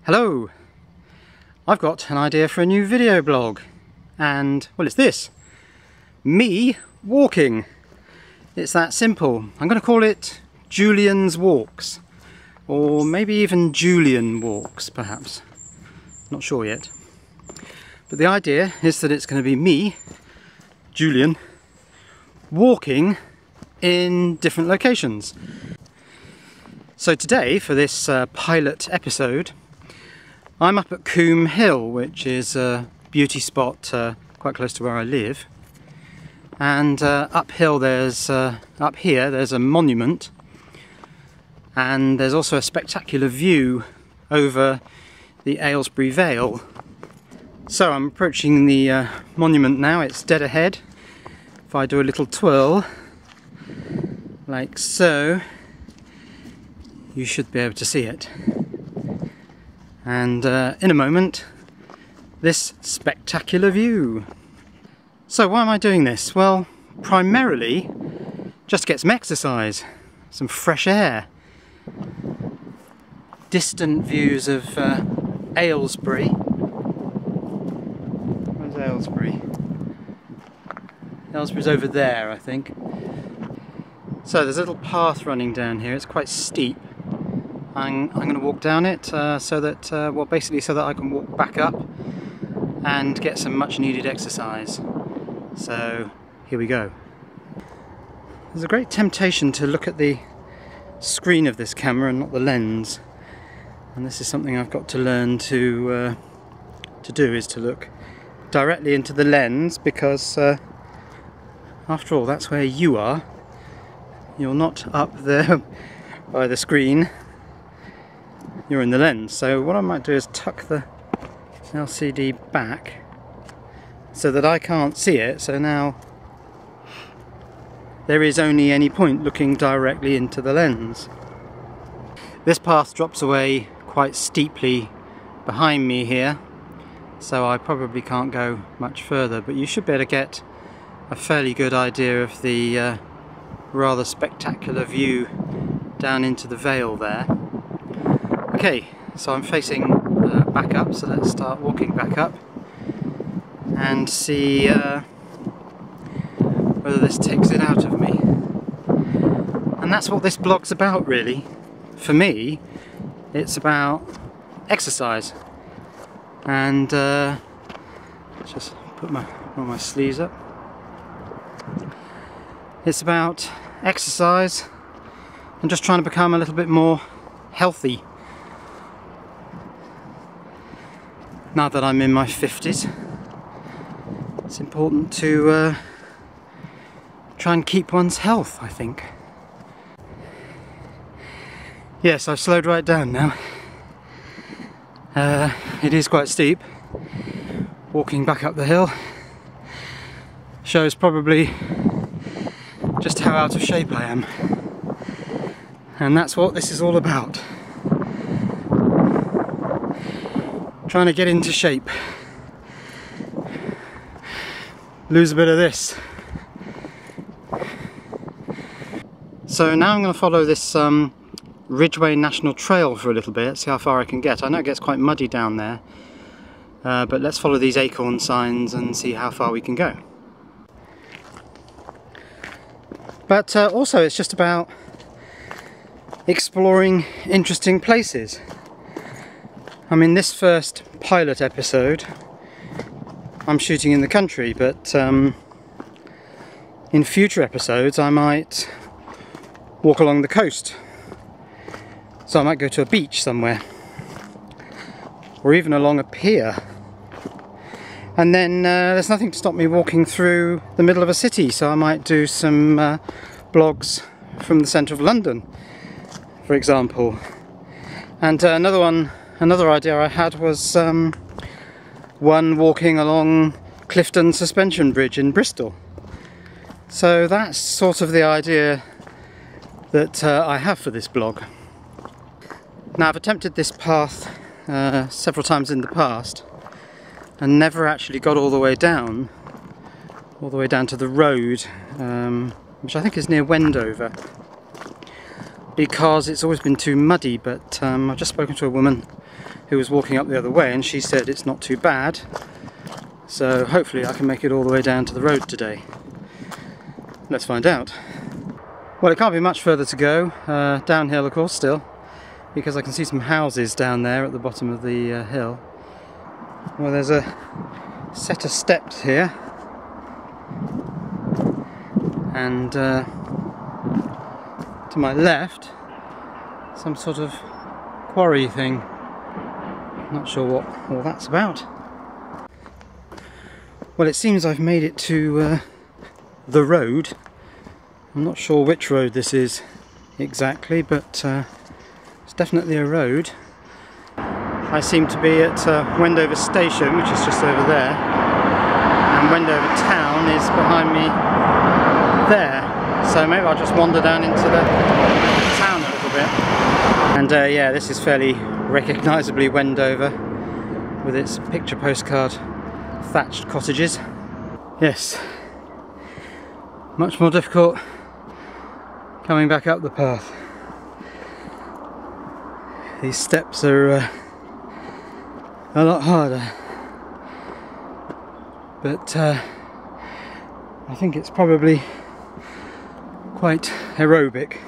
Hello! I've got an idea for a new video blog, and well, it's this. Me walking. It's that simple. I'm going to call it Julian's Walks, or maybe even Julian Walks perhaps. Not sure yet. But the idea is that it's going to be me, Julian, walking in different locations. So today, for this pilot episode, I'm up at Coombe Hill, which is a beauty spot quite close to where I live. And up here there's a monument, and there's also a spectacular view over the Aylesbury Vale. So I'm approaching the monument now. It's dead ahead. If I do a little twirl, like so, you should be able to see it. And in a moment, this spectacular view. So why am I doing this? Well, primarily just to get some exercise, some fresh air. Distant views of Aylesbury. Where's Aylesbury? Aylesbury's over there, I think. So there's a little path running down here. It's quite steep. I'm going to walk down it so that I can walk back up and get some much needed exercise. So here we go. There's a great temptation to look at the screen of this camera and not the lens, and this is something I've got to learn to do, is to look directly into the lens, because after all, that's where you are. You're not up there by the screen. You're in the lens. So what I might do is tuck the LCD back so that I can't see it, so now there is only any point looking directly into the lens. This path drops away quite steeply behind me here, so I probably can't go much further, but you should be able to get a fairly good idea of the rather spectacular view down into the Vale there. Okay, so I'm facing back up, so let's start walking back up and see whether this takes it out of me. And that's what this blog's about, really. For me, it's about exercise. And let's just put my sleeves up. It's about exercise and just trying to become a little bit more healthy. Now that I'm in my 50s, it's important to try and keep one's health, I think. Yes, I've slowed right down now. It is quite steep. Walking back up the hill shows probably just how out of shape I am. And that's what this is all about. Trying to get into shape. Lose a bit of this. So now I'm going to follow this Ridgeway National Trail for a little bit, see how far I can get. I know it gets quite muddy down there, but let's follow these acorn signs and see how far we can go. But also it's just about exploring interesting places. I mean, this first pilot episode I'm shooting in the country, but in future episodes I might walk along the coast. So I might go to a beach somewhere, or even along a pier. And then there's nothing to stop me walking through the middle of a city, so I might do some blogs from the centre of London, for example. And another idea I had was one walking along Clifton Suspension Bridge in Bristol. So that's sort of the idea that I have for this blog. Now, I've attempted this path several times in the past and never actually got all the way down to the road, which I think is near Wendover. because it's always been too muddy, but I've just spoken to a woman who was walking up the other way, and she said it's not too bad. So hopefully I can make it all the way down to the road today. Let's find out. Well, it can't be much further to go, downhill of course still, because I can see some houses down there at the bottom of the hill. Well, there's a set of steps here, and to my left some sort of quarry thing. Not sure what all that's about. Well, it seems I've made it to the road. I'm not sure which road this is exactly, but it's definitely a road. I seem to be at Wendover station, which is just over there, and Wendover town is behind me there. So maybe I'll just wander down into the town a little bit. And yeah, this is fairly recognisably Wendover, with its picture postcard thatched cottages. Yes, much more difficult coming back up the path. These steps are a lot harder, but I think it's probably quite aerobic,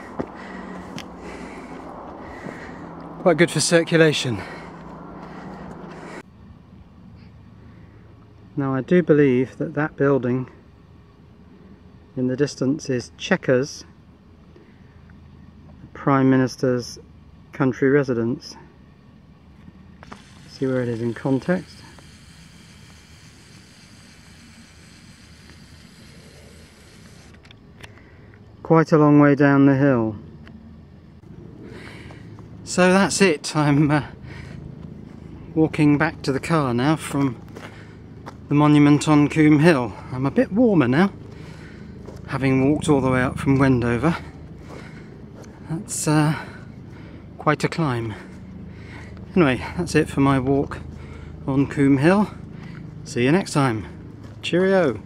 quite good for circulation. Now, I do believe that that building in the distance is Chequers, the Prime Minister's country residence. See where it is in context. Quite a long way down the hill. So that's it. I'm walking back to the car now from the monument on Coombe Hill. I'm a bit warmer now, having walked all the way up from Wendover. That's quite a climb. Anyway, that's it for my walk on Coombe Hill. See you next time. Cheerio!